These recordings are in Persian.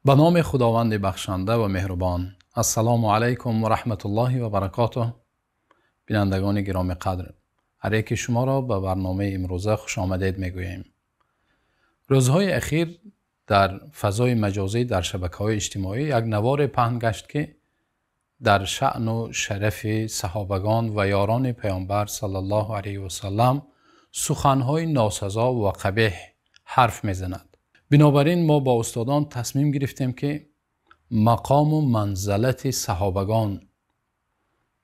به نام خداوند بخشنده و مهربان. السلام علیکم و رحمت الله و برکاته. بینندگان گرامی قدر، علیک شما را به برنامه امروزه خوش آمدید میگوییم. روزهای اخیر در فضای مجازی در شبکه‌های اجتماعی یک نوار پهن گشت که در شأن و شرف صحابگان و یاران پیامبر صلی الله علیه و سلم سخنهای ناسزا و قبیح حرف میزند. بنابراین ما با استادان تصمیم گرفتیم که مقام و منزلت صحابگان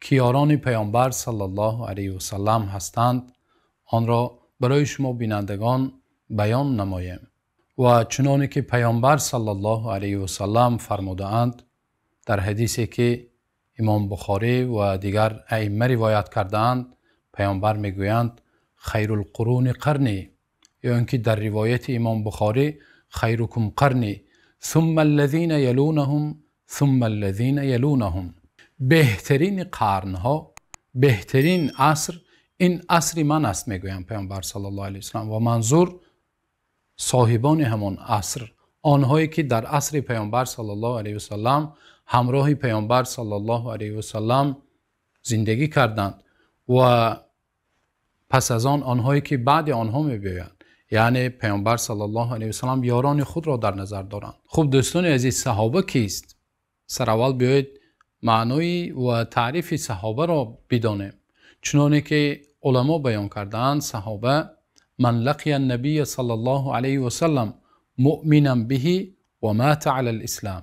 که یاران پیامبر صلی الله علیه و سلم هستند آن را برای شما بینندگان بیان نماییم و چنانه که پیامبر صلی الله علیه و سلم فرموده اند در حدیثی که امام بخاری و دیگر ائمه روایت کردند، پیامبر میگویند خیر القرون قرنی، یا اینکه در روایت امام بخاری خیرکم قرنی ثم الذین یلونهم ثم الذین یلونهم، بهترین قرنها، بهترین عصر این عصر من است میگویم پیامبر صلی الله علیه و سلم، و منظور صاحبان همان عصر، آنهایی که در عصر پیامبر صلی الله علیه و سلم همراه پیامبر صلی الله علیه و سلم زندگی کردند و پس از آن آنهایی که بعد آنها می‌آیند، یعنی پیامبر صلی الله علیه و سلم یاران خود را در نظر دارند. خب دوستان عزیز، صحابه کیست؟ سر اول بیایید معنای و تعریف صحابه را بدانیم. چنانه که علما بیان کردند، صحابه من لقی النبی صلی الله علیه و سلم مؤمنا به و مات علی الاسلام.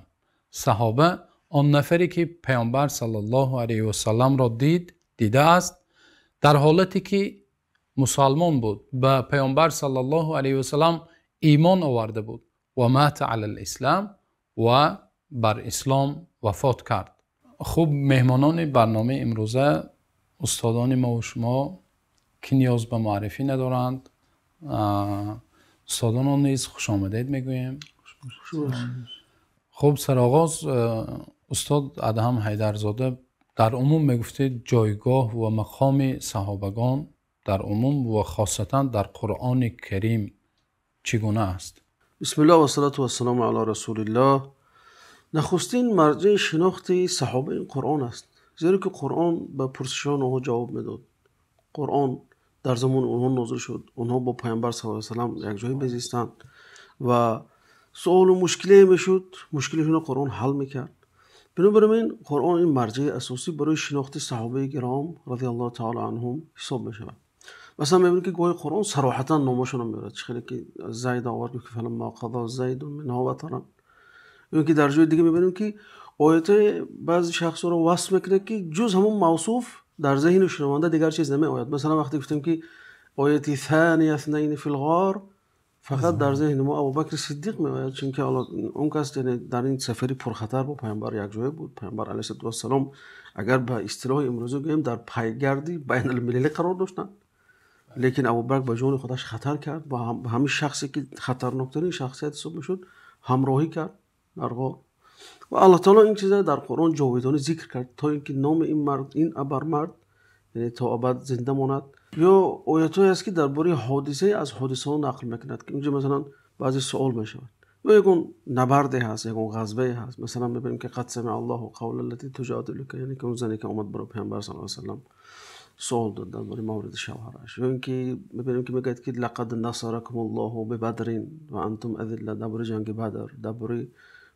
صحابه آن نفری که پیامبر صلی الله علیه و سلم را دیده است در حالتی که مسلمان بود، به پیامبر صلی الله علیه و سلم ایمان آورده بود و مات علی الاسلام و بر اسلام وفات کرد. خوب مهمانان برنامه امروزه استادان ما و شما که نیاز به معرفی ندارند، استادان نیز خوش آمدید میگوییم. خب سرآغاز استاد ادهم حیدرزاده در عموم میگفته جایگاه و مقام صحابگان در عموم و خاصتا در قرآن کریم چگونه است؟ بسم الله و الصلاة و السلام علی رسول الله. نخستین مرجع شناخت صحابه این قرآن است، زیرا که قرآن به پرسشان آنها جواب میداد. قرآن در زمان آنها نازل شد، آنها با پیامبر صلی الله علیه و سلم یک جایی میزیستند و سوال و مشکلی میشد، مشکلشون را قرآن حل میکرد. بنابراین قرآن این مرجع اساسی برای شناخت صحابه کرام رضی الله تعالی عنهم حساب میشود. مثلا میبینید که گاهی قرآن صراحتا نامشون رو میبرد، خیلی که زید آورد که فلما قضا زید منها وطرا، یا که در جای دیگه میبینیم که آیات بعضی شخصا رو وصف میکنه که جز همون موصوف در ذهن شنونده دیگر چیز نمیآید. مثلا وقتی گفتیم که آیت ثانی اثنین فی الغار، فقط در ذهن ما ابوبکر صدیق میآید، چون که اون کس یعنی در این سفری پرخطر با پیامبر یک جای بود. پیامبر علیه السلام اگر به اصطلاح امروزی بگیم در پایگردی بین المللی قرار داشتن، لیکن ابوبکر به جان خودش خطر کرد، با همین شخصی که خطرناکترین شخصیت حساب میشد همراهی کرد در غار. و الله تعالی این چیزا در قرآن جاودانه ذکر کرد تا اینکه نام این مرد، این ابرمرد، یعنی تا ابد زنده ماند. یا آیاتی است که درباره حادثه از حادثه ها نقل میکند که اینجا مثلا بعضی سوال میشود، یا یکون نبرده هست، یکون غزوه هست. مثلا میبینیم که قد سمع الله قول التي تجادلك، یعنی که اون زنی که اومد برای پیامبر صلی الله علیه و سلم سوال داد درباره مورد شوهرش. یا اینکه میبینیم که میگه که لقد نصرکم الله ببدر و انتم اذله، درباره جنگ بدر. درباره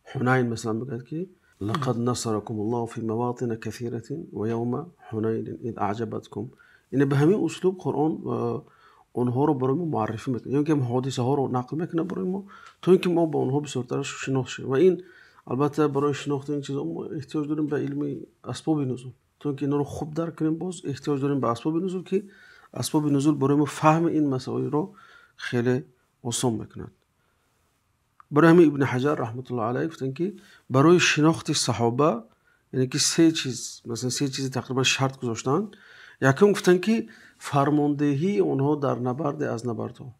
حنین مثلا میگه که لقد نصرکم الله فی مواطن کثیره و یوم حنین اذ اعجبتکم. یعنی به همین اسلوب قرآن اونها رو برای ما معرفی میکنه، یعنی که حادثه ها رو نقل میکنه برای ما تا اینکه ما با اونها بسیارتر شناخت شیم. و این البته برای شناخت این چیزا ما احتیاج داریم به علم اسباب نزول، تا اینکه اینا رو خوب درک کنیم باز احتیاج داریم به اسباب نزول که اسباب نزول برای ما فهم این مسائل رو خیلی آسان میکنند. برای همین ابن حجر رحمت الله علیه گفتن که برای شناخت صحابه یعنی که سه چیز تقریبا شرط گذاشتن. یکم گفتن که فرماندهی اونها در نبرد از نبردها،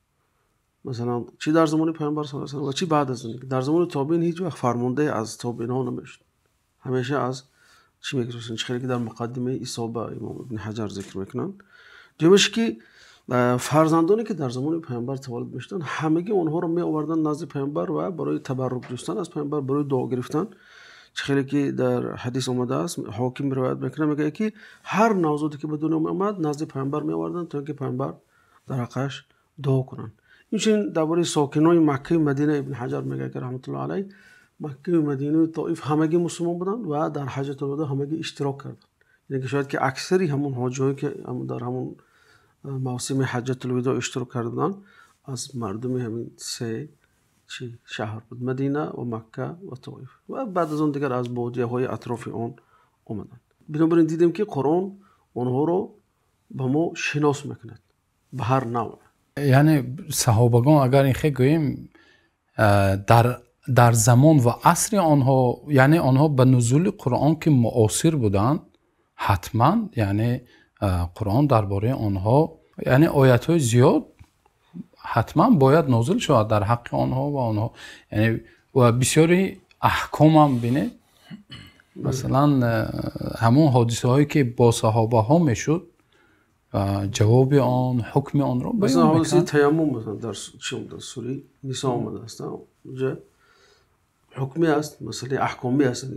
مثلا چی در زمان پیامبر صلی الله علیه و آله و چی بعد از اون. در زمان تابعین هیچ وقت فرمانده از تابعین ها نمیشد، همیشه از چی میگذاشتن، چه خیلی که در مقدمه اصابه امام ابن حجر ذکر میکنن. دومش که فرزندانی که در زمان پیامبر تولد میشدن همگی اونها رو می آوردن نزد پیامبر و برای تبرک جستن از پیامبر، برای دعا گرفتن. خیلی که در حدیث اومده است، حاکم روایت میکنه، میگه که هر نوزادی که به دنیا می اومد نزد پیامبر می آوردن تا اینکه پیامبر در حقش دعا کنن. این درباره ساکنای مکه و مدینه ابن حجر میگه که رحمت الله علیه، مکه و مدینه و طائف همگی مسلمان بودن و در حجۃ الوداع همگی اشتراک کردن. یعنی که شاید که اکثری همون حاجیایی که در همون موسم حجۃ الوداع اشتراک کردن از مردم همین سه شهر بود، مدینه و مکه و طائف، و بعد از اون دیگر از بادیه های اطراف اون اومدن. بنابراین دیدیم که قرآن اونها رو به ما شناس میکند به هر نوع. یعنی صحابگان اگر این خیلی گوییم در زمان و عصر آنها، یعنی آنها به نزول قرآن که معاصر بودند، حتما یعنی قرآن درباره آنها، یعنی آیت های زیاد حتما باید نازل شود در حق آنها و آنها، یعنی و بسیاری احکام هم بینه. مثلا همون حادثه هایی که با صحابه ها میشد جواب آن، حکم آن را مثلا حادثه تیمم مثلا در سوره نساء آمده است، اونجا حکمی است، مسئله احکامی است.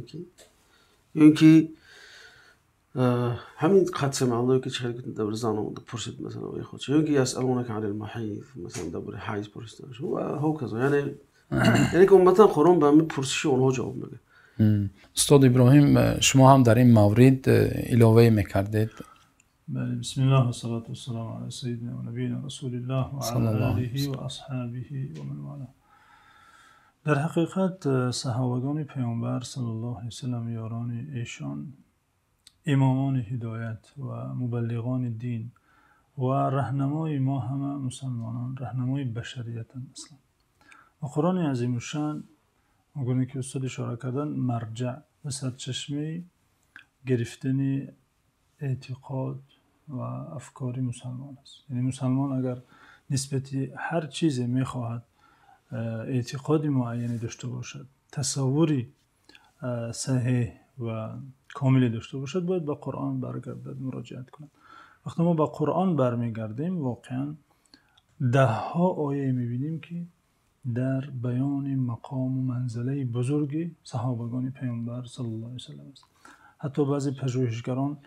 اینکه همین قدس معلومه که چه در زن آمده پرسید مثلا وی خودش، یا اینکه یسألونک عن المحیض، مثلا درباره حیض پرسیدنش و هوکذا. یعنی که امتا قرآن به همین پرسش اونها جواب میده. استاد ابراهیم، شما هم در این مورد علاوه میکردید؟ بله، بسم الله و صلات و سلام علی سیدنا و نبینا رسول الله و علی آله و اصحابه و من والاه. در حقیقت صحابگان پیامبر صلی الله علیه و سلم، یاران ایشان، امامان هدایت و مبلغان دین و راهنمای ما همه مسلمانان، راهنمای بشریت اصلا. و قرآن عظیم الشان، اونگونه که استاد اشاره کردن، مرجع و سرچشمه گرفتن اعتقاد و افکار مسلمان است. یعنی مسلمان اگر نسبتی هر چیزی میخواهد اعتقاد معینی داشته باشد، تصوری صحیح و کاملی داشته باشد، باید به قرآن برگردد، مراجعت کند. وقتی ما به قرآن برمیگردیم، واقعا ده ها آیه میبینیم که در بیان مقام و منزله بزرگ صحابگان پیامبر صلی الله علیه و سلم است. حتی بعضی پژوهشگران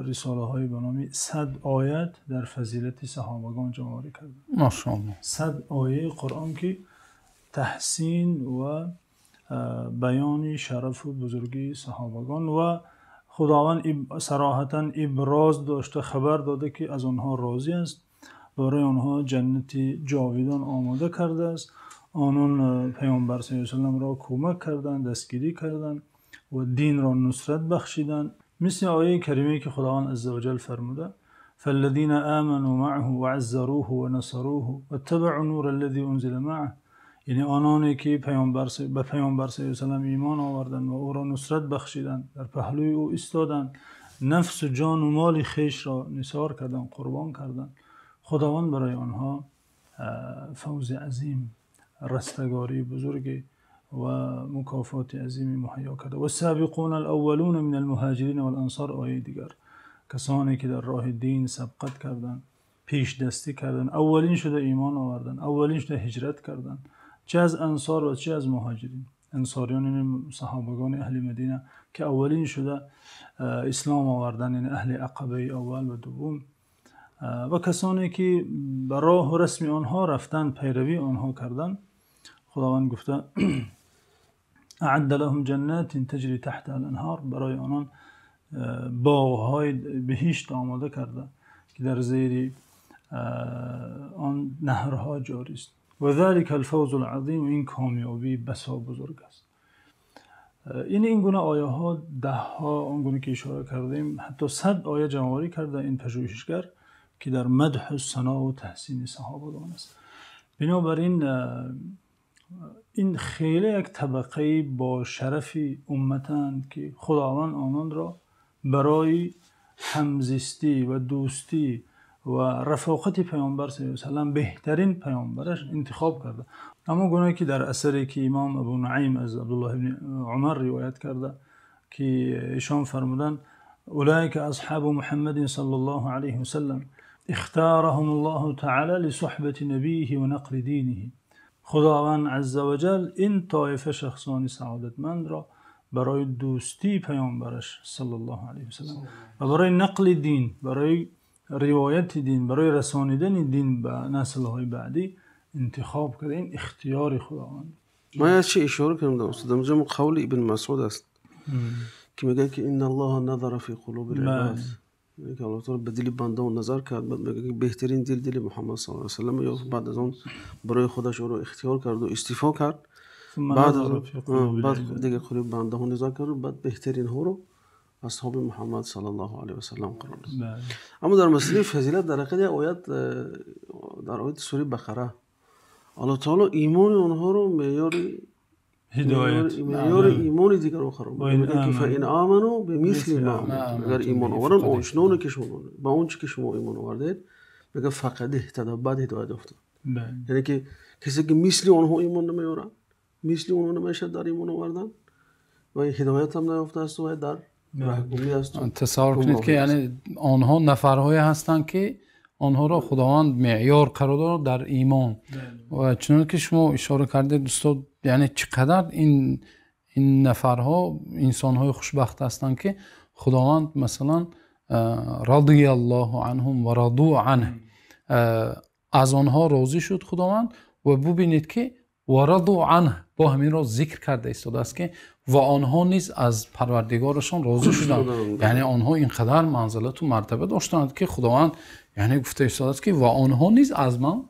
رساله های به نام 100 آیت در فضیلت صحابگان جمع‌آوری کردند. ماشاءالله 100 آیه قرآن که تحسین و بیان شرف و بزرگی صحابگان و خداوند صراحتا ابراز داشته، خبر داده که از آنها راضی است، برای آنها جنت جاویدان آماده کرده است. آنان پیامبر صلی الله علیه و سلم را کمک کردند، دستگیری کردند و دین را نصرت بخشیدند. مثل آیه کریمه که خداوند عزوجل فرموده: فالذین آمنوا معه وعزروه ونصروه واتبعوا النور الذی انزل معه. یعنی آنانی که به پیامبر صلی الله علیه و سلم ایمان آوردند و او را نصرت بخشیدند، در پهلوی او ایستادند، نفس و جان و مال خویش را نثار کردند، قربان کردند، خداوند برای آنها فوز عظیم، رستگاری بزرگ و مکافات عظیم مهیا کرده. و السابقون الاولون من المهاجرین والانصار. آیه دیگر، کسانی که در راه دین سبقت کردند، پیش دستی کردند، اولین شده ایمان آوردند، اولین شده هجرت کردند، چه از انصار و چه از مهاجرین. انصاریان یعنی صحابگان اهل مدینه که اولین شده اسلام آوردند، یعنی اهل عقبه اول و دوم، و کسانی که به راه و رسم آنها رفتن، پیروی آنها کردن. خداوند گفته: اعد لهم جنات تجری تحتها الانهار. برای آنان باغ‌های بهشت آماده کرده که در زیر آن نهرها جاری است. و ذلک الفوز العظیم. این کامیابی بسا بزرگ است. این گونه آیه ها، ده ها، اون گونه که اشاره کردیم، حتی 100 آیه جمع‌آوری کرده این پژوهشگر که در مدح و ثنا و تحسین صحابگان است. بنابراین این خیلی یک طبقه با شرف امتند که خداوند آنان را برای همزیستی و دوستی و رفاقت پیامبر صلی الله علیه و سلم، بهترین پیامبرش، انتخاب کرده. اما گونه که در اثری که امام ابو نعیم از عبدالله بن عمر روایت کرده که ایشان فرمودند: اولئک اصحاب محمد صلی الله علیه و سلم اختارهم الله تعالی لصحبت نبیه و نقل دینه. خداوند عزوجل این طایفه شخصان سعادتمند را برای دوستی پیامبرش صلی الله علیه و سلم و برای نقل دین، برای روایت دین، برای رسانیدن دین به نسل‌های بعدی انتخاب کرده. این اختیار خداوند. ما از چه اشاره کنم دوست دارم قول ابن مسعود است که میگه که ان الله نظر فی قلوب العباد، یعنی که الله تعالی به دل بنده نظر کرد، بعد میگه که بهترین دل محمد صلی الله علیه و سلم، یا بعد از اون برای خودش او رو اختیار کرد و استیفا کرد، بعد دیگه قلوب بنده ها نظر کرد، بعد بهترین ها رو اصحاب محمد صلی الله علیه و سلم قرار داد. اما در مسئله فضیلت در حقیقت آیات در آیات سوره بقره الله تعالی ایمان اونها رو معیار هدایت، معیار ایمان دیگر رو قرار میده که فإن آمنوا بمثل ما آمنوا، اگر ایمان آوردن آنچنانی که شما با اون چی که شما ایمان آوردید میگه فقط اهتدوا، بعد هدایت افتاد. یعنی که کسی که مثل اونها ایمان نمیاره، مثل اونها نمیشه در ایمان آوردن و هدایت هم نیافته است و در راهگمی است. تصور کنید که یعنی آنها نفرهایی هستند که آنها را خداوند معیار قرار داد در ایمان و چون که شما اشاره کردید دوستان، یعنی چقدر این نفرها انسانهای خوشبخت هستند که خداوند مثلا رضی الله عنهم و رضوا عنه، از آنها راضی شد خداوند و ببینید که و رضوا عنه با همین را ذکر کرده ایستاده است که و آنها نیز از پروردگارشان راضی شدند. یعنی آنها اینقدر منزلت و مرتبه داشتند که خداوند یعنی گفته ایستاده است که و آنها نیز از من.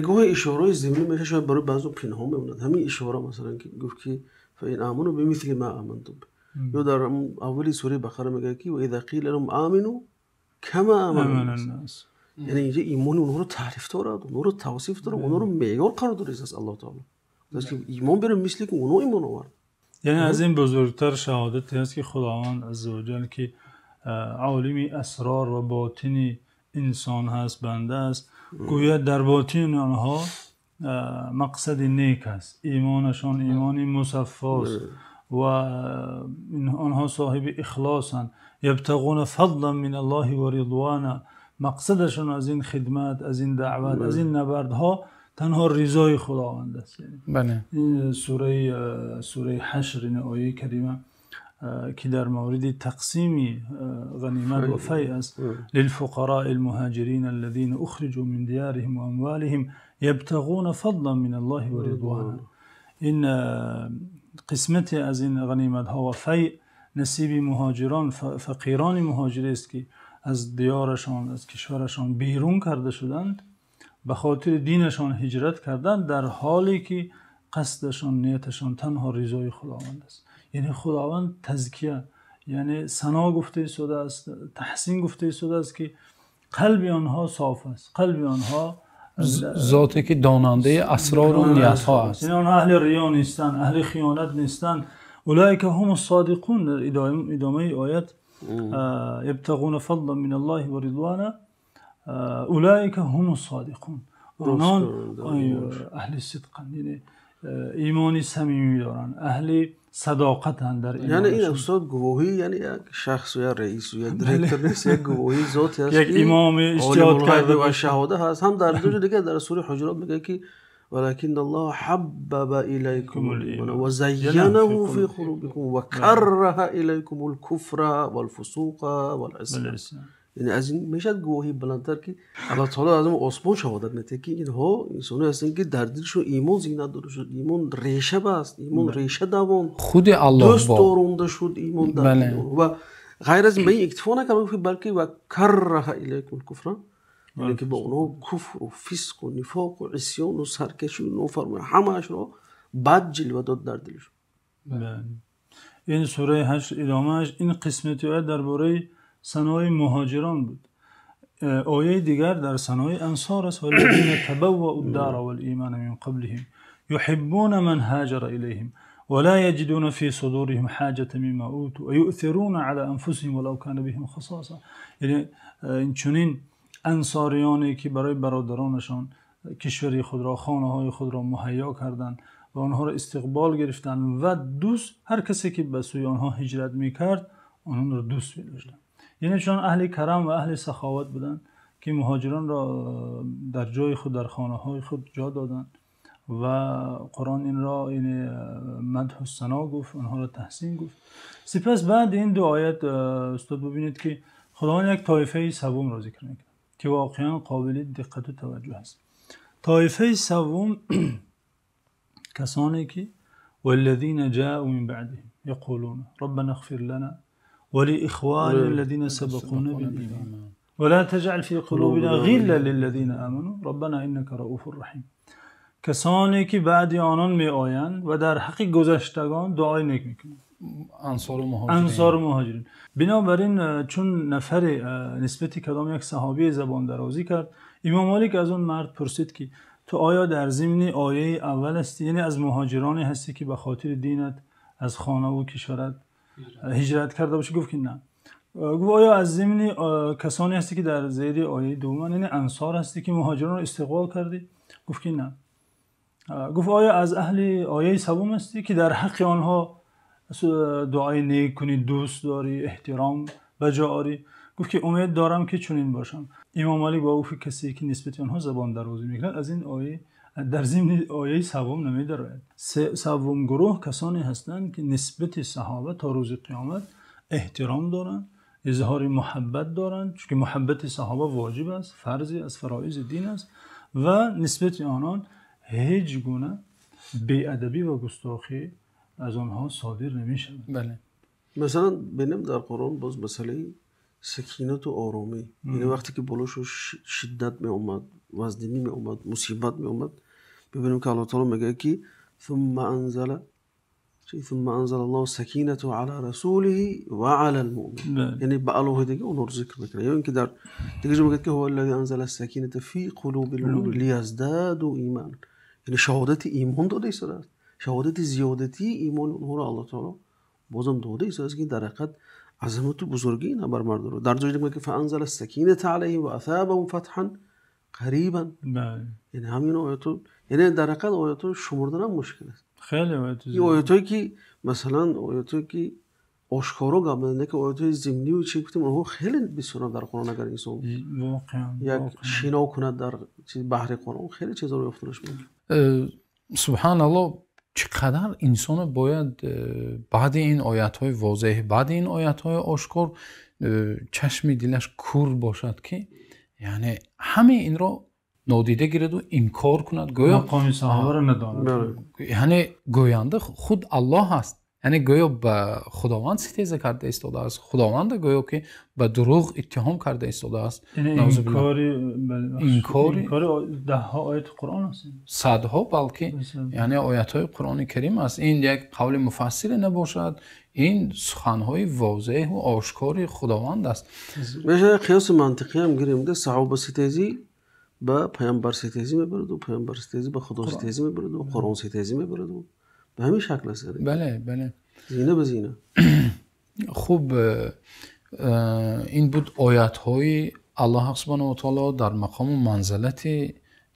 گوه اشاره ضمنی میشه، شاید برای بعضی پنهان بماند. همین اشاره مثلا که گفت که فإن آمنوا بمثل ما آمنتم، یا در اولی سوره بقره میگه که و اذا قیل لهم آمنوا کما آمن الناس، یعنی اینجا ایمان اونها رو تعریف داره، اونها رو توصیف داره، اونها رو معیار قرار داده است الله تعالی. درست که ایمان بره مثل که اونها ایمان آورد. یعنی از این بزرگتر شهادت هست که خداوند عزوجل که عالم اسرار و باطنی انسان هست، بنده است، گویا در باطن آنها مقصد نیک است، ایمانشان ایمانی مصفاست و آنها صاحب اخلاصند، یبتغون فضلا من الله و رضوانا، مقصدشان از این خدمت، از این دعوت، از این نبردها تنها رضای خداوند است. بله. این سوره حشر، این آیه کریمه که در مورد تقسیم غنیمت و فیء است، للفقراء المهاجرین الذين اخرجوا من دیارهم و اموالهم یبتغون فضلا من الله و رضوانا. این قسمت از این غنیمت ها و فیء نصیب مهاجران، فقیران مهاجری است که از دیارشان، از کشورشان بیرون کرده شدند، به خاطر دینشان هجرت کردند، در حالی که قصدشان، نیتشان تنها رضای خداوند است. یعنی خداوند تزکیه، یعنی ثنا گفته شده است، تحسین گفته شده است که قلب آنها صاف است، قلب آنها ذاتی که داننده اسرار و نیت ها است. یعنی آنها اهل ریا نیستند، اهل خیانت نیستند. اولئک هم الصادقون. در ادامه آیت یبتغون فضلا من الله و رضوانا اولئک هم الصادقون، آنان اهل صدقند، یعنی ایمانی صمیمی دارن، اهل صداقتند در ایمانشون. یعنی این استاد گواهی، یعنی یک شخص یا رئیس یا دیرکتور نیست، یک گواهی ذاتی هست، یک امام اجتهاد کرده و شهاده هست. هم در جای دیگه در سوره حجرات میگه که ولكن الله حبب اليكم الايمان وزينه في قلوبكم وكره اليكم الكفر والفسوق والعصيان. یعنی از این میشد گواهی بلندتر که الله تعالی از اون آسمان شهادت میده که اینها انسانی هستند که در دلشون ایمان زینت داده شد، ایمان ریشه بست، ایمان ریشه دوان، خود الله دوست دارنده شد ایمان در دل و غیر از این به این اکتفا نکرد بلکه و کره الیکم الکفر، یعنی که با اونها کفر و فسق و نفاق و عصیان و سرکشی و نافرمانی همه‌اش رو بد جلوه داد در دلشون. این سوره حشر ادامهش این قسمت درباره ثنای مهاجران بود. آیه دیگر در ثنای انصار است، والذین تبوأوا الدار والایمان من قبلهم یحبون من هاجر الیهم ولا یجدون فی صدورهم حاجة مما اوتوا ویؤثرون علی انفسهم ولو کان بهم خصاصة. یعنی این چنین انصاریانی که برای برادرانشان کشوری خود را، خانه های خود را مهیا کردند و آنها را استقبال گرفتند و دوست هر کسی که به سوی آنها هجرت میکرد آنها را دوست می‌داشتند. یعنی چون اهل کرم و اهل سخاوت بودند، که مهاجران را در جای خود در خانه های خود جا دادن و قرآن این را این مدح و ثنا گفت، آنها را تحسین گفت. سپس بعد این دو آیت استاد ببینید که خداوند یک طایفه سوم را ذکر میکنه که واقعا قابل دقت و توجه است. طایفه سوم کسانی که والذین جاءوا من بعدهم یقولون ربنا اغفر لنا ولإخواننا الذين سبقونا بالإيمان ولا تجعل في قلوبنا غلا للذین آمنوا ربنا انك رؤوف رحیم. کسانی که بعد آنان می آیند و در حق گذشتگان دعای نیک میکنند، انصار و مهاجرین. بنابراین چون نفر نسبتی کدام یک صحابی زبان درازی کرد، امام مالک از اون مرد پرسید که تو آیا در ضمن آیه اول هستی، یعنی از مهاجرانی هستی که به خاطر دینت از خانه و کشورت هجرت کرده باشی؟ گفت که نه. گفت آیا از ضمن کسانی هستی که در زیر آیه دوم یعنی انصار هستی که مهاجران رو استقبال کردی؟ گفت که نه. گفت آیا از اهل آیه سوم هستی که در حق آنها دعای نیک کنی، دوست داری، احترام بجا آری؟ گفت که امید دارم که چنین باشم. امام مالک با گفت کسی که نسبت آنها زبان درازی میکنند از این آیه در ضمن آیه سوم نمیدارد. سوم گروه کسانی هستند که نسبت صحابه تا روز قیامت احترام دارند، اظهار محبت دارند، چون که محبت صحابه واجب است، فرضی از فرایض دین است و نسبت آنان هیچ گونه بی‌ادبی و گستاخی از آنها صادر نمیشه. بله. مثلا ببینیم در قرآن باز مسئله سکینت و آرامی، یعنی وقتی که بلوش و شدت می اومد، وزدینی می اومد، مصیبت می اومد، ببینیم که الله تعالی میگه که ثم انزل الله سکینته علی رسوله و علی المؤمنین، یعنی به الله دیگه اون رو ذکر میکنه. یا اینکه در دیگه جا میگه که هو الذی انزل السکینه فی قلوب المؤمنین لیزدادوا ایمان، یعنی شهادت ایمان داده ایستاده، شهادت زیادتی ایمان اونها رو الله تعالی بازم داده ایستاده که در حقیقت عظمت و بزرگی اینا بر مرد رو. در جایی میگه که فانزل السکینه علیهم و اثابهم فتحا قریبا، یعنی همین آیاتو، یعنی در حقیقت آیاتو شمردن هم مشکل است. خیلی آیات این آیاتایی که مثلا آیاتایی که آشکارا گفتن که آیاتای ضمنی و چی گفتیم اونها خیلی بسیار در قرآن اگر انسان یک شنا کند در بحر قرآن خیلی چیزا رو یافتنش میشه. سبحان الله، چقدر انسان باید بعد این آیات‌های واضح، بعد این آیات‌های آشکار چشم دلش کور باشد که یعنی همه این را نادیده گیرد و انکار کند، گویا مقام صحابه را نداند. یعنی گوینده خود الله است، یعنی گویا به خداوند ستیزه کرده ایستاده است، خداوند گویا که به دروغ اتهام کرده ایستاده است. انکاری ده ها آیت قرآن است، صدها، بلکه یعنی آیات های قرآن کریم است. این یک قول مفصل نباشد، این سخنهای واضح و آشکار خداوند است. میشه قیاس منطقی هم گیریم ده، صحابه ستیزی به پیامبر ستیزی میبرد و پیامبر ستیزی به خدا ستیزی میبرد و قرآن ستیزی میبرد و به همین شکل است. بله بله، زینه به زینه. خوب، این بود آیات های الله سبحانه و تعالی در مقام و منزلت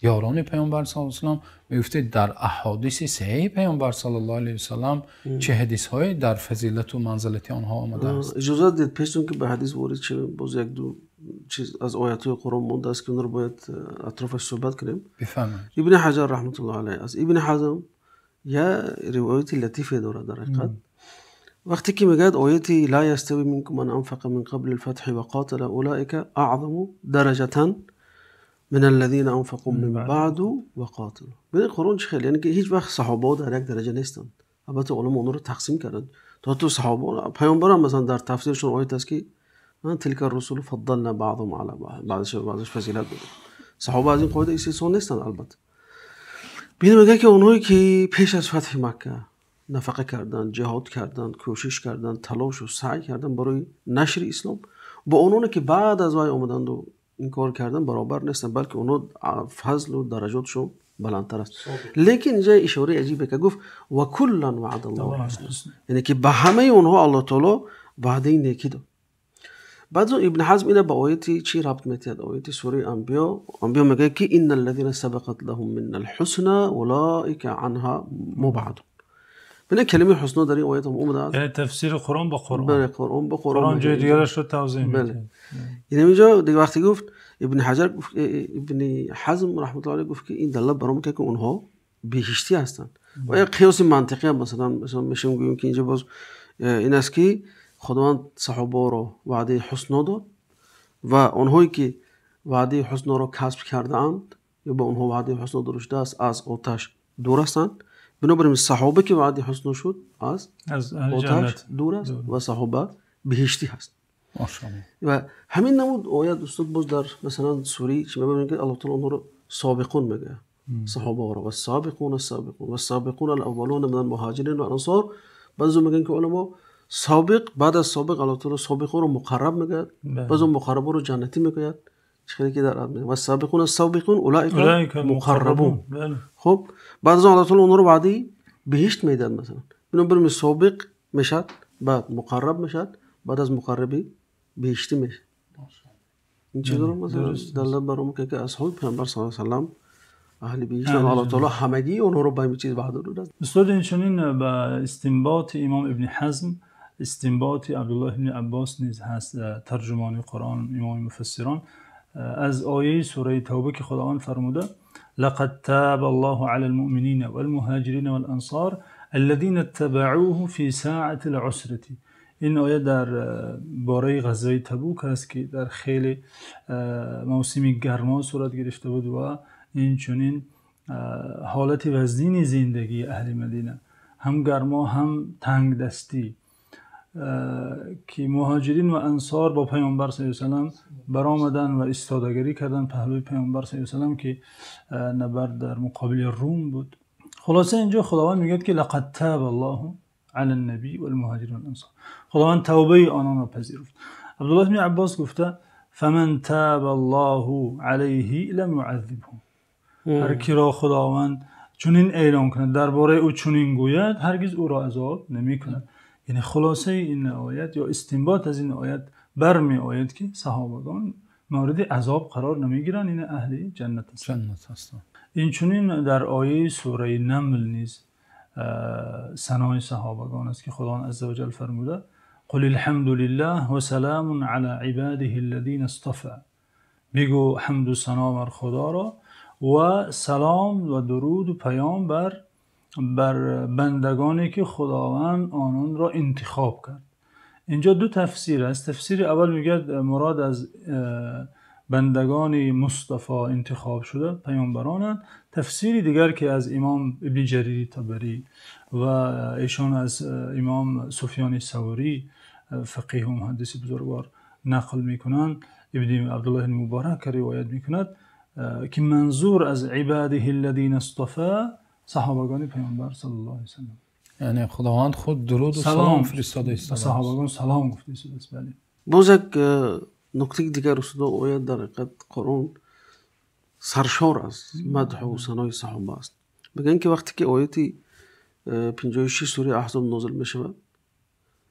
یاران پیامبر صلی الله علیه و سلم. میگفته در احادیث صحیح پیامبر صلی الله علیه و سلم چه حدیث های در فضیلت و منزلت آنها آمده است. اجازه دید پیشتون که به حدیث وارد شویم، باز یک دو چیز از آیات های قرآن مونده است که اون رو باید اطرافش صحبت کنیم. بفرمایید. ابن حجر رحمت الله علیه، از ابن حزم یا روایت لطیفه داره در حقیقت. وقتی که میگه آیتی لا یستوی منکم من انفق من قبل الفتح و قاتل اولئک اعظم درجه من الذين انفقوا من بعد و قاتلوا. ببین قرآن چه خیلی، یعنی که هیچ وقت صحابه در یک درجه نیستن. البته علما اون رو تقسیم کردن. تو صحابه پیامبر هم مثلا در تفسیرشون آیت است که من تلک الرسول فضلنا بعضهم على بعض، بعضش فضیلت داره. صحابه از این قاعده استثنا نیستن. البته ببین میگه که اونایی که پیش از فتح مکه نفقه کردن، جهاد کردن، کوشش کردن، تلاش و سعی کردن برای نشر اسلام، با اونایی که بعد از وای اومدن و این کار کردن برابر نیستن، بلکه اونا فضل و درجاتشون بلندتر است. لیکن اینجا اشاره عجیبه که گفت و کلا وعد الله الحسنى، یعنی که به همه اونها الله تعالی وعده نیکی داد. بعد ابن حزم اینه با آیتی چی ربط میتید؟ آیتی سوره انبیا میگه که ان الذين سبقت لهم من الحسنى اولئك عنها مبعدون. ببین کلمه حسنا در این آیات هم اومده. یعنی تفسیر قرآن با قرآن. بله قرآن با قرآن جای دیگرش رو توضیح میده. بله. یعنی اینجا دیگه وقتی گفت ابن حجر گفت، ابن حزم رحمت الله علیه گفت که این دلیل برام که اونها بهشتی هستن. و یک قیاس منطقی هم مثلا میشه میگیم که اینجا باز این است که خداوند صحابه را وعده حسنا داد و اونهایی که وعده حسنا را کسب کرده اند یا با اونها وعده حسنا درشته است از آتش دور هستند. بنابراین صحابه که وعده حسنا شد از آتش دور است و صحابه بهشتی هست. ماشاءالله. و همین نمود آیات استاد باز در مثلا سوره چه میگه که الله تعالی اونها رو سابقون میگه، صحابه را و سابقون و سابقون الاولون من المهاجرین و الانصار. بعضی میگن که علما سابق بعد از سابق الله تعالی سابقون رو مقرب میگه، بعضی مقرب رو جنتی میگه. چیزی که در آیه و سابقون السابقون اولئک مقربون. خب بعد از الله تعالی اونها رو وعده بهشت میداد مثلا. بنابراین سابق میشد، بعد مقرب میشد، بعد از مقربی بهشتی میشه. این چیزا رو مثلا دلیل برام که اصحاب پیامبر صلی الله علیه و سلم اهل بهشت و الله تعالی همگی اونها رو به این چیز وعده داد. استاد این چنین با استنباط امام ابن حزم، استنباط عبدالله ابن عباس نیز هست، ترجمان قرآن امام مفسران، از آیه سوره توبه که خداوند فرموده لقد تاب الله على المؤمنين والمهاجرين والانصار الذين اتبعوه في ساعة العسرة. این آیه در باره غزوه تبوک است که در خیلی موسم گرما صورت گرفته بود و این چنین حالت وزین زندگی اهل مدینه، هم گرما هم تنگ دستی، که مهاجرین و انصار با پیامبر صلی الله علیه و سلم برآمدن و استادگری کردن پهلوی پیامبر صلی الله علیه و سلم که نبرد در مقابل روم بود. خلاصه اینجا خداوند میگه که لقد تاب الله علی النبی و المهاجرین و الانصار، خداوند توبه آنان را پذیرفت. عبدالله بن عباس گفته فمن تاب الله علیه لم یعذبه. هر کی را خداوند چنین اعلام کند درباره او چنین گوید هرگز او را عذاب نمی کند. یعنی خلاصه این آیت یا استنباط از این آیت برمی آید که صحابگان مورد عذاب قرار نمیگیرن، این اهل جنت هستند. این چنین در آیه سوره نمل نیز ثنای صحابگان است که خداوند عزوجل فرموده قل الحمد لله و سلام علی عباده الذین اصطفى. بگو حمد و ثنا بر خدا را و سلام و درود و پیام بر بندگانی که خداوند آنان را انتخاب کرد. اینجا دو تفسیر است. تفسیر اول میگه مراد از بندگان مصطفی انتخاب شده پیامبرانند. تفسیری دیگر که از امام ابن جریر طبری و ایشان از امام سفیان ثوری فقیه و محدث بزرگوار نقل میکنند، ابن عبدالله المبارک روایت میکند که منظور از عباده الذین اصطفى صحابگان پیامبر صلی الله علیه و سلم، یعنی خداوند خود درود و سلام فرستاده است. صحابگان سلام گفته است. بله. باز یک نکته دیگر استاد آیات در حقیقت قرآن سرشار از مدح و ثنای صحابه است. میگن که وقتی که آیاتی 56 سوره احزاب نازل میشه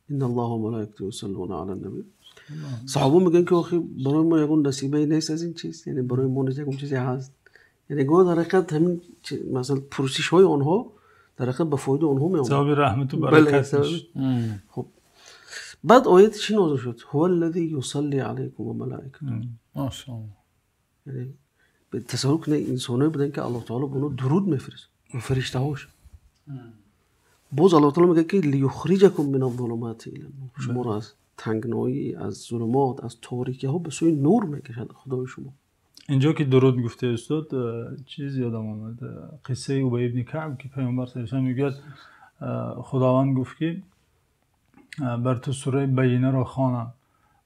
ان الله و ملائکته یصلون علی النبی، صحابه میگن که آخه برای ما یکون نصیبه نیست از این چیز، یعنی برای ما یکون چیزی هست. یعنی گویا در حقیقت همین مثلا پرسش های آنها در حقیقت به فایده آنها میاد، ثواب رحمت و برکت. خب بعد آیت چی نازل شد؟ هو الذی یصلی علیکم و ملائکته. ماشاءالله. یعنی به تصور کنه انسانایی بودن که الله تعالی به اونها درود میفرست و فرشته هاش. باز الله تعالی میگه که لیخرجکم من الظلمات الی النور، شما را از تنگنایی، از ظلمات، از تاریکی ها به سوی نور میکشد خدای شما. اینجا که درود گفته استاد چیز یادم آمد، قصه ابی ابن کعب که پیامبر صلی الله علیه و میگه خداوند گفت که بر تو سوره بینه را خوانم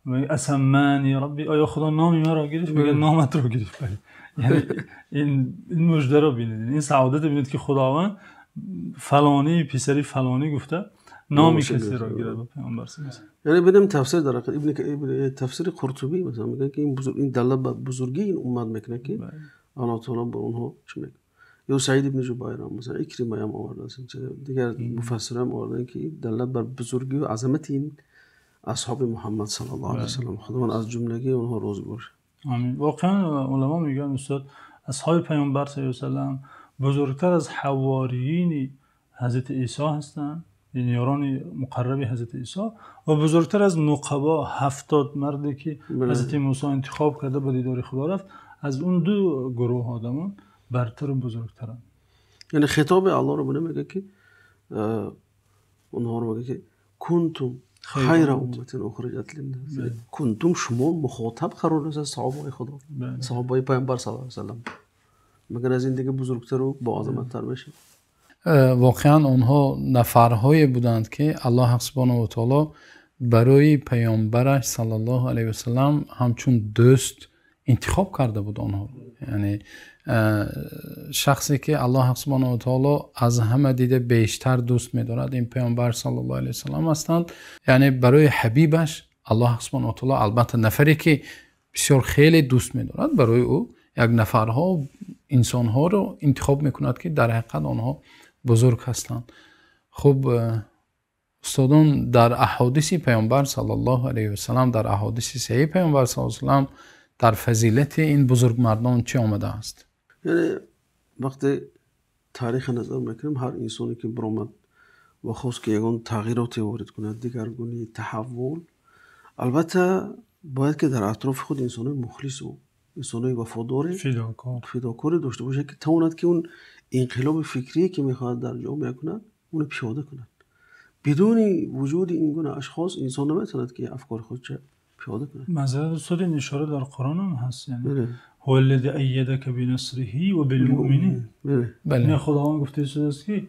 میگه اسمانی ربی، آیا خدا نامی ما را گرفت؟ میگه نامت را گرفت. یعنی این مژده را ببینید، این سعادت ببینید که خداوند فلانی پسری فلانی گفته نامی کسی را گرفت به پیامبر صلی الله علیه و یعنی بدیم تفسیر در ابن تفسیر قرطبی مثلا میگه که این دلیل بر بزرگی این امت میکنه که الله تعالی با اونها چی میگه. یا سعید ابن جبیر مثلا اکرمه هم آورده است، دیگر مفسران آوردن که دلیل بر بزرگی و عظمت این اصحاب محمد صلی الله علیه و سلم، خداوند از جملگی اونها روز باشه. آمین. واقعا علما میگن استاد اصحاب پیامبر صلی الله علیه و سلم بزرگتر از حواریین حضرت عیسی هستند، یعنی یاران مقرب حضرت عیسی، و بزرگتر از نقبا 70 مردی که حضرت موسی انتخاب کرده به دیدار خدا رفت، از اون دو گروه آدمان برتر و بزرگترن. یعنی خطاب الله رو میگه که اونها رو میگه که کنتم خیر امت اخرجت للناس، کنتم شما مخاطب قرار است از صحابه خدا، صحابه پیامبر صلی الله علیه و سلم، مگر از این دیگه بزرگتر و با عظمت‌تر بشه. واقعا آنها نفرهایی بودند که الله سبحانه و تعالی برای پیامبرش صلی الله علیه و سلم همچون دوست انتخاب کرده بود آنها. یعنی شخصی که الله سبحانه و تعالی از همه دیده بیشتر دوست می‌دارد این پیامبر صلی الله علیه و سلم هستند. یعنی برای حبیبش الله سبحانه و تعالی البته نفری که بسیار خیلی دوست می‌دارد، برای او یک نفرها انسان‌ها رو انتخاب می‌کند که در حقیقت آنها بزرگ هستند. خب استادان، در احادیث پیامبر صلی الله علیه و سلم، در احادیث صحیح پیامبر صلی الله علیه و سلم در فضیلت این بزرگ مردان چه آمده است؟ یعنی وقتی تاریخ نظر میکنیم، هر انسانی که برآمد و خواست که یگان تغییراتی وارد کند، دیگرگونی، تحول، البته باید که در اطراف خود انسانای مخلص و انسانای وفادار فداکار داشته باشه که تواند که اون انقلاب فکری که میخواد در جامعه کند اون پیاده کند. بدون وجود این گونه اشخاص انسان نمیتواند که افکار خودش پیاده کند. مثلا استاد این اشاره در قرآن هم هست، یعنی هو الذی ایدک بنصره و بالمؤمنین. بله. خداوند گفته شده است که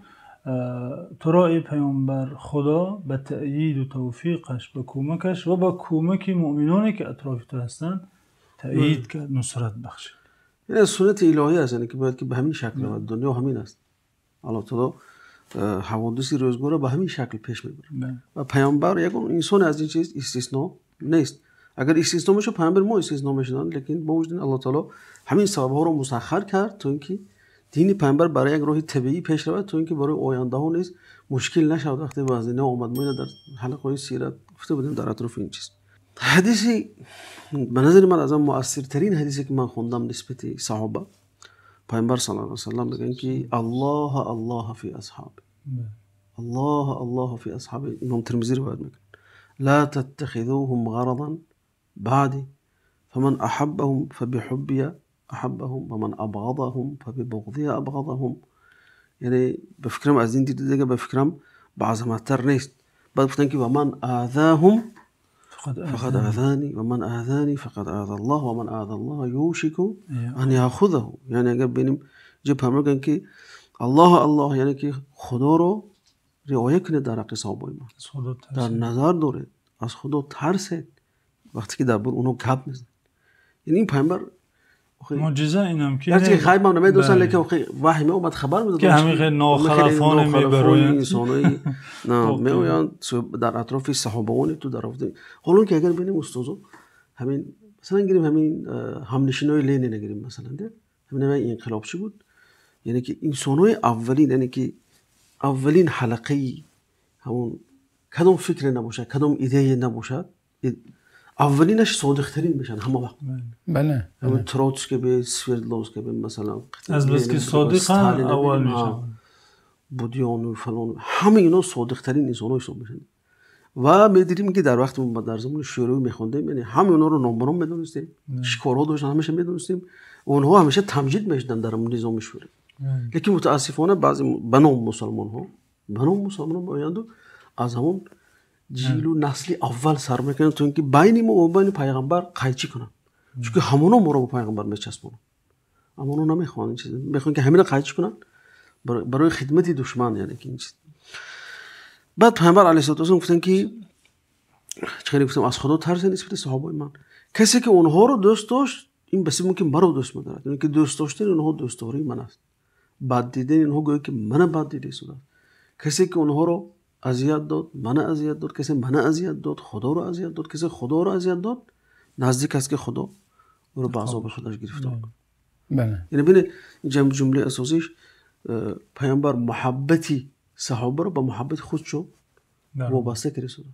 تو را ای پیامبر خدا به تأیید و توفیقش، به کمکش و با کمک مؤمنانی که اطراف تو هستند تأیید کرد، نصرت بخشید. این سنت الهی است، یعنی که باید که به همین شکل رود. دنیا همین است. الله تعالی حوادث روزگار را به همین شکل پیش میبره و پیامبر یک انسان از این چیز استثناء نیست. اگر استثناء میشه پیامبر ما استثناء میشدن، لیکن با وجود الله تعالی همین سبب ها رو مسخر کرد تا اینکه دین پیامبر برای یک راه طبیعی پیش رود، تا اینکه برای آینده ها نیز مشکل نشود. وقتی وازنه اومد، ما در حلقه سیرت گفته بودیم در اطراف این چیز. حدیثی به نظر من از مؤثرترین حدیثی که من خوندم نسبت صحابه، پیامبر صلی الله علیه و سلم میگن که الله الله فی اصحاب، الله الله فی اصحاب. امام ترمذی روایت میکنه لا تتخذوهم غرضا بعدی فمن احبهم فبحبی احبهم ومن ابغضهم فببغضی ابغضهم. یعنی بفکرم از این دیگه بفکرم به عظمت‌تر نیست. بعد گفتن که ومن آذاهم فقد آذانی ومن آذانی فقد آذى الله ومن آذى الله یوشک ان یاخذه. یعنی اگر ببینیم جو پیامبر که الله الله یعنی که خدا رو رعایت کنه در حق صحابه ما، در نظر داره، از خدا ترسه وقتی که در بر اونو گپ میزنه. یعنی این پیامبر معجزه اینم که هرچی خیلی ما نمیدونن، لیکن وحی می اومد خبر میداد که همین خیلی ناخلفانه میبرن انسانایی نه میآیند در اطراف صحابه‌وان تو در رفته. حالا که اگر ببینیم استادو همین مثلا گیریم همین همنشینای لنین نگیریم مثلا، ده همین انقلاب چی بود؟ یعنی که انسانای اولین، یعنی که اولین حلقه همون کدام فکر نباشه، کدام ایده نباشه، اولینش صادق‌ترین میشن همه وقت. بله. همون تروتسکی به سوردلوفسکی به مثلا از بس که صادقن اول میشن، بودیان و فلان، همه اینا صادق‌ترین انسان‌ها حساب میشن. و می‌دیدیم که در وقت ما در زمان شوروی می‌خوندیم، یعنی همه اونا رو نام برام می‌دونستیم، شکارها داشتن همیشه می‌دونستیم، اونها همیشه تمجید می‌شدن در نظام شوروی. لیکن متاسفانه بعضی بنام مسلمان‌ها می‌آیند از همون جیل و نسل اول سر میکنن تو اینکه بین ما و بین پیغمبر قایچی کنن، چون همونا ما رو به پیغمبر میچسبونن، همونا نمیخوان این چیز، میخوان که همین قایچی کنن برای خدمت دشمن. یعنی که این چیز. بعد پیغمبر علیه الصلوات و السلام گفتن که چه گفتم از خدا ترس نسبت صحابه من، کسی که اونها رو دوست داشت این بس ممکن مرا دوست می‌دارد، یعنی که دوست داشتن اونها دوستداری من است، بد دیدن اونها گویا که من بد دیده شده. کسی که اونها رو اذیت داد من اذیت داد، کسی من اذیت داد خدا رو اذیت داد، کسی خدا رو اذیت داد نزدیک است که خدا او رو به عذاب خودش گرفتار کنه. بله. یعنی ببین این جمله اساسیش پیامبر محبتی صحابه رو با محبت خودشو وابسته کرده شد.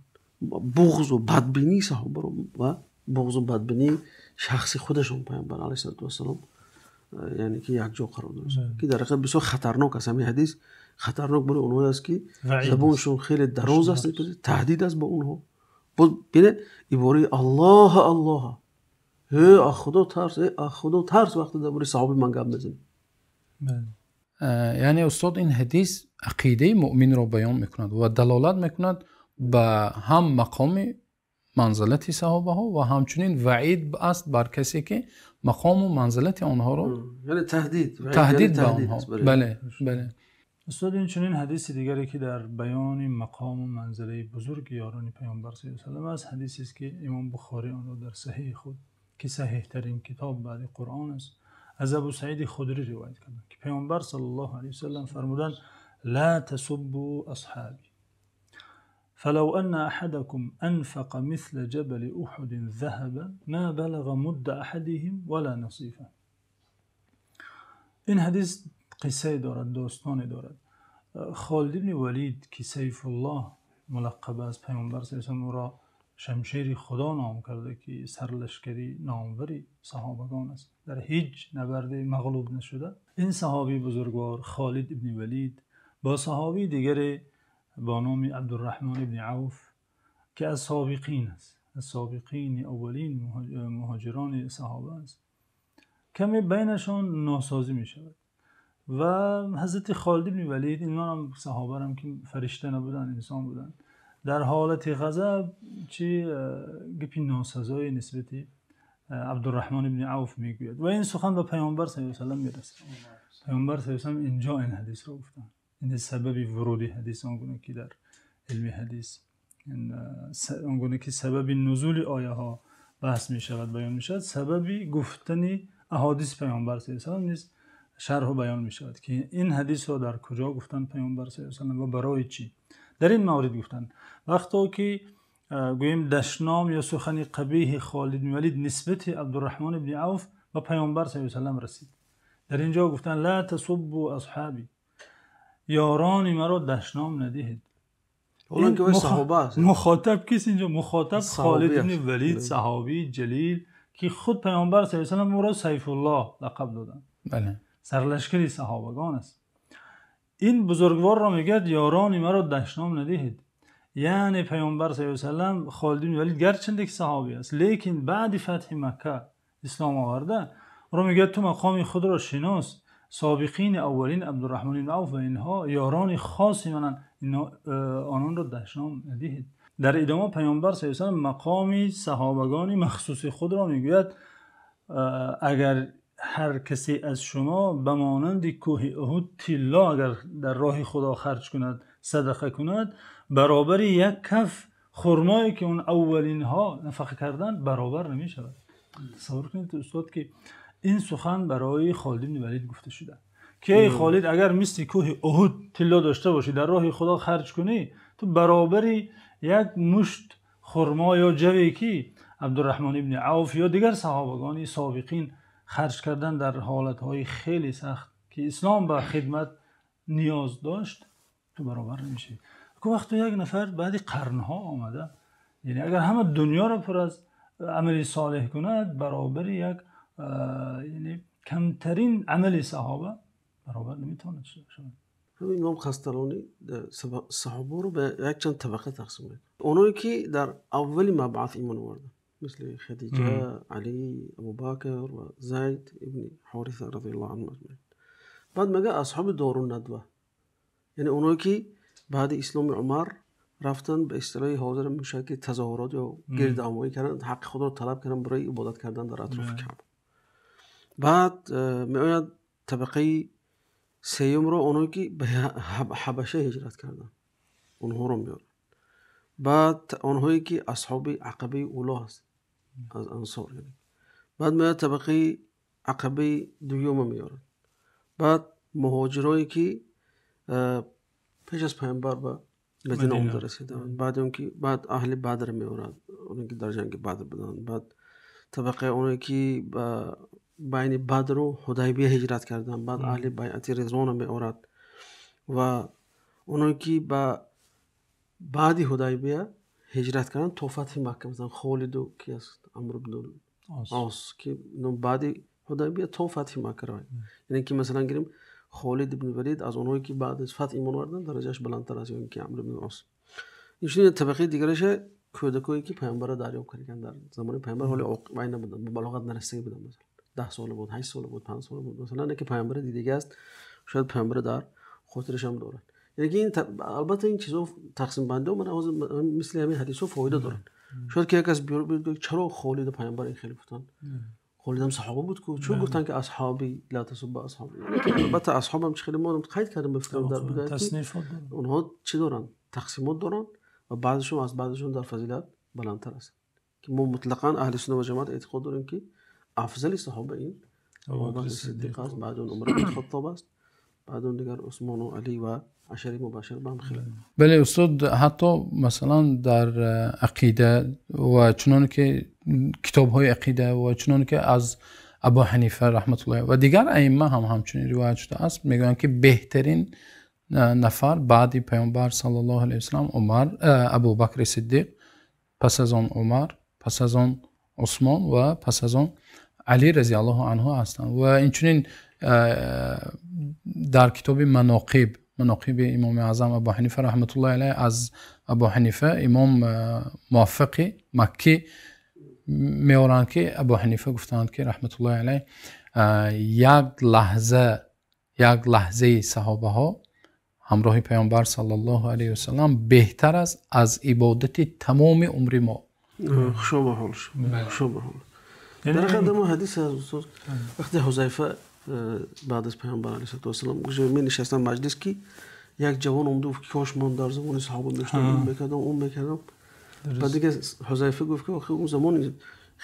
بغض و بدبینی صحابه رو و بغض و بدبینی شخصی خودشون پیامبر علیه السلام یعنی که یک جا قرار داد که در حقیقت بسیار خطرناک است. همین حدیث خطرناک برای اونها است که وعید زبانشون خیلی دراز است، تهدید است با اونها. ببین عباره الله الله، از خدا ترس، از خدا ترس وقتی درباره صحابه من گپ میزنیم. یعنی استاد این حدیث عقیده مؤمن را بیان میکند و دلالت میکند به هم مقام منزلت صحابه ها و همچنین وعید است بر کسی که مقام و منزلت آنها را یعنی تهدید به آنها. بله بله استاد. این چنین حدیث دیگری که در بیان مقام و منزله بزرگ یاران پیامبر صلی الله علیه و آله است، حدیثی است که امام بخاری آن را در صحیح خود که صحیح ترین کتاب بعد قرآن است از ابو سعید خدری روایت کردند که پیامبر صلی الله علیه و سلم فرمودند لا تسبوا اصحابی فلو ان احدكم انفق مثل جبل احد ذهبا ما بلغ مد احدهم ولا نصیفه. این حدیث قصه دارد، داستان دارد. خالد بن ولید که سیف الله ملقب از پیامبر صلی الله علیه و آله را شمشیر خدا نام کرده که سرلشکری ناموری صحابگان است، در هیچ نبرد مغلوب نشده. این صحابی بزرگوار خالد بن ولید با صحابی دیگر با نام عبدالرحمن بن عوف که از سابقین است، از سابقین اولین مهاجران صحابه است، کمی بینشان ناسازی می شود و حضرت خالد بن ولید، اینا هم صحابه هم که فرشته نبودن، انسان بودن، در حالت غضب چی گپی ناسزای نسبت عبدالرحمن بن عوف میگوید و این سخن به پیامبر صلی الله علیه و سلم میرسه. پیامبر صلی الله علیه و سلم اینجا این حدیث رو گفتن. این سبب ورود حدیث آنگونه که در علم حدیث آنگونه که سبب نزول آیه ها بحث می شود بیان می شود، سببی گفتن احادیث پیامبر صلی الله علیه و سلم نیست، شرح و بیان می شود که این حدیث رو در کجا گفتن پیامبر صلی الله علیه و سلم و برای چی. در این مورد گفتن وقتی که گوییم دشنام یا سخن قبیح خالد بن ولید نسبت عبدالرحمن بن عوف و پیامبر صلی الله علیه و سلم رسید، در اینجا گفتن لا تسبوا اصحابی، یاران مرا دشنام ندهید. اون که صحابه است. مخاطب کیست اینجا؟ مخاطب خالد بن ولید، صحابی جلیل که خود پیامبر صلی الله علیه و سلم او را سیف الله لقب دادن. بله. سرلشکری صحابگان است. این بزرگوار را میگه یاران مرا دشنام ندهید. یعنی پیامبر صلی الله علیه و سلم خالد بن ولید گرچند که صحابی است لیکن بعد فتح مکه اسلام آورده، رو میگه تو مقام خود را شناس، سابقین اولین عبدالرحمن بن عوف و اینها یاران خاصی منن، آنان را دشنام ندهید. در ادامه پیامبر صلی الله علیه و سلم مقام صحابگان مخصوص خود را میگوید اگر هر کسی از شما به مانند کوه احد طلا اگر در راه خدا خرج کند، صدقه کند، برابر یک کف خرمایی که اون اولین ها نفقه کردن برابر نمی شود. تصور کنید استاد که این سخن برای خالد بن ولید گفته شده که ای خالد اگر مثل کوه احد طلا داشته باشی در راه خدا خرج کنی، تو برابر یک مشت خرما یا جوی که عبدالرحمن بن عوف یا دیگر صحابگان سابقین خرج کردن در حالتهای خیلی سخت که اسلام به خدمت نیاز داشت، تو برابر نمیشه. که وقتی یک نفر بعد قرنها آمده، یعنی اگر همه دنیا را پر از عمل صالح کند، برابر یک یعنی کمترین عمل صحابه برابر نمیتواند شد. همین امام خستلانی صحابه رو به یک چند طبقه تقسیم کرد. اونایی که در اول مبعث ایمان آوردن مثل خدیجه، علی، ابوبکر و زید ابن حارثه رضی الله عنه اجمعین. بعد میگه اصحاب دارالندوه، یعنی اونایی که بعد اسلام عمر رفتن به اصطلاح حاضر میشه که تظاهرات یا گردهمایی کردن، حق خدا رو طلب کردن برای عبادت کردن در اطراف کعبه. بعد میآید طبقه سیوم رو اونایی که به حبشه هجرت کردن، اونها رو میارن. بعد اونهایی که اصحاب عقبه اولا هست از انصار، یعنی بعد میاد طبقه عقبه دوم میارن. بعد مهاجرایی که پیش از پیامبر به مدینه آمده رسیدن، بعد اون که بعد اهل بدر میارن، اونایی که در جنگ بدر بودن. بعد طبقه اونایی که بین بدر و حدیبیه هجرت کردن، بعد اهل بیعت رضوان میارد. و اونایی که بعد حدیبیه هجرت کردن تا فتح مکه، مثلا خالد و کی است عمرو بن العاص که بعد حدیبیه تا فتح مکه راه، یعنی که مثلا گیریم خالد بن ولید از اونایی که بعد از فتح ایمان آوردن درجهش بلندتر از اینکه عمرو بن عاص. این طبقه دیگرش کودکایی که پیامبر را دریافت کردن در زمان پیامبر، حالی عاقل نبودن، به بلاغت نرسیده بودن، مثلا 10 سال بود، 8 سال بود، 5 سال بود، مثلا نه که پیامبر دیگه است شاید پیامبر در خاطرش هم دارن. یعنی که این البته این چیزا تقسیم بندی و مثل همین حدیثا فایده دارن. شاید که یک از بیاد چرا خالد پیامبر این خیلی گفتن خالد هم صحابه بود که چون گفتن که اصحابی لا تسب اصحابی، یعنی که البته اصحاب هم خیلی ما قید کردیم بفکرم در بدايه تصنیفات اونها چی دارن، تقسیمات دارن و بعضشون از بعضشون در فضیلت بلندتر است که ما مطلقاً اهل سنت و جماعت اعتقاد داریم که افضل صحابه این ابوبکر صدیق است، بعد اون عمر بن الخطاب است، بعد اون دیگر عثمان و علی و عشره مبشر به هم خلاف. بله استاد، حتی مثلا در عقیده و چنان که کتاب های عقیده و چنان که از ابو حنیفه رحمت الله و دیگر ائمه هم همچنین روایت شده است، میگن که بهترین نفر بعد پیامبر صلی الله علیه و سلم ابوبکر صدیق، پس از آن عمر، پس از آن عثمان و پس از آن علی رضی الله عنه هستند. و اینچنین در کتاب مناقب امام اعظم ابو حنیفه رحمت الله علیه از ابو حنیفه امام موفق مکی میارند که ابو حنیفه گفتند که رحمت الله علیه یک لحظه صحابه ها همراه پیامبر صلی الله علیه و سلم بهتر است از عبادت تمام عمر ما. شو به حال در قدم حدیث از وقتی حذیفه بعد از پیامبر علیه السلام می نشستن مجلس که یک جوان اومد گفت کاش من در زمان صحابه میشدم اون میکردم. بعد دیگه حذیفه گفت که اون زمان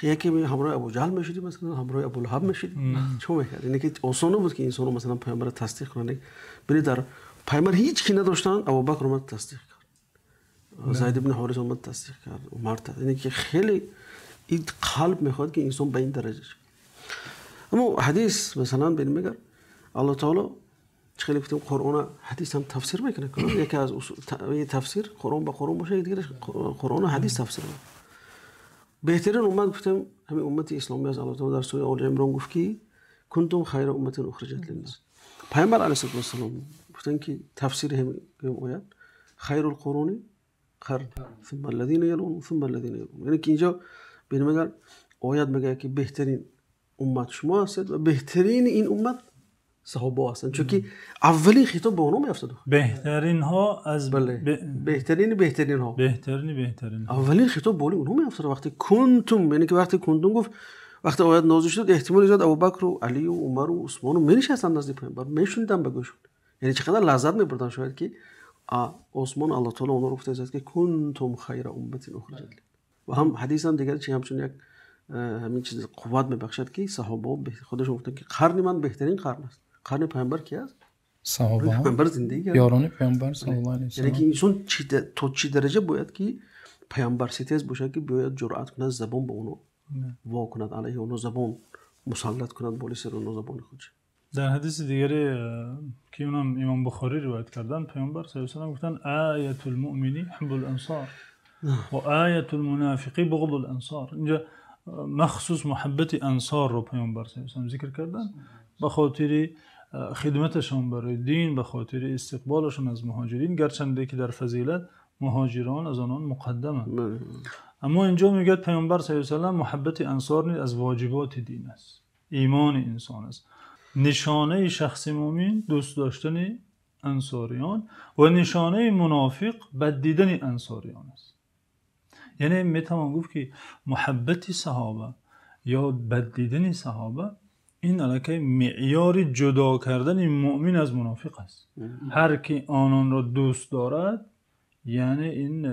یکی همراه ابو جهل میشدی، مثلا همراه ابو لهب میشدی، چون میکرد؟ اینه که آسان بود که انسان مثلا پیامبر را تصدیق کنه. ببین در پیامبر هیچ کی نداشتن، ابوبکر اومد تصدیق کرد، زید بن حارثه اومد تصدیق کرد، عمر تصدیق. اینه که خیلی این قلب میخواد که انسان به این درجه شه. اما حدیث مثلا ببین میگه الله تعالی خیلی گفتیم قرآن حدیث هم تفسیر میکنه. یکی از تفسیر قرآن با قرآن باشه، دیگه قرآن و حدیث تفسیر میکنه. بهترین امت گفتم همین امت اسلامی از الله تعالی در سوره آل عمران گفت که کنتم خیر امت اخرجت للناس. پیامبر علیه السلام گفتن که تفسیر همین آیه خیر القرون قرن ثم الذين يلون ثم الذين يلون، یعنی که اینجا ببین میگه آیات میگه که بهترین امت شما هستید و بهترین این امت صحابه هستند، چون که اولین خطاب به اونها میافتاد. بهترین ها از بهترین ها اولین خطاب به اونها میافتاد. وقتی کنتم، یعنی که وقتی کنتم گفت وقتی آیات نازل شد احتمال زیاد ابوبکر و علی و عمر و عثمان و میشستن نزد پیامبر میشوندن به گوششون، یعنی چقدر لذت میبردن. شاید که عثمان الله تعالی اونها رو گفته است که کنتم خیر امت اخرجت. و هم حدیث هم دیگه چی همچون یک همین چیز قوت میبخشد که صحابه خودشون گفتن که قرن من بهترین قرن است. قرن پیامبر کی است؟ صحابه، پیامبر زندگی کرد، یاران پیامبر صلی الله علیه و سلم. یعنی که انسان تو چی درجه باید که پیامبر ستیز باشه که بیاید جرأت کنه زبان به اونو وا کند، علیه اونو زبان مسلط کند بالی سر اونو زبان خودش. در حدیث دیگری که اونم امام بخاری روایت کردن پیامبر صلی الله علیه و سلم گفتن آیت المؤمنی حب الانصار و آیت المنافقی بغض الانصار. اینجا مخصوص محبت انصار رو پیامبر صلی الله علیه و سلم ذکر کردن به خاطر خدمتشان برای دین، به خاطر استقبالشان از مهاجرین، گرچنده که در فضیلت مهاجران از آنان مقدمند. اما اینجا میگه پیامبر صلی الله علیه و سلم محبت انصار نیز از واجبات دین است، ایمان انسان است. نشانه شخص مؤمن دوست داشتن انصاریان و نشانه منافق بد دیدن انصاریان است. یعنی میتوان گفت که محبت صحابه یا بد دیدن صحابه این علاقه معیار جدا کردن مؤمن از منافق است. هر کی آنان را دوست دارد یعنی این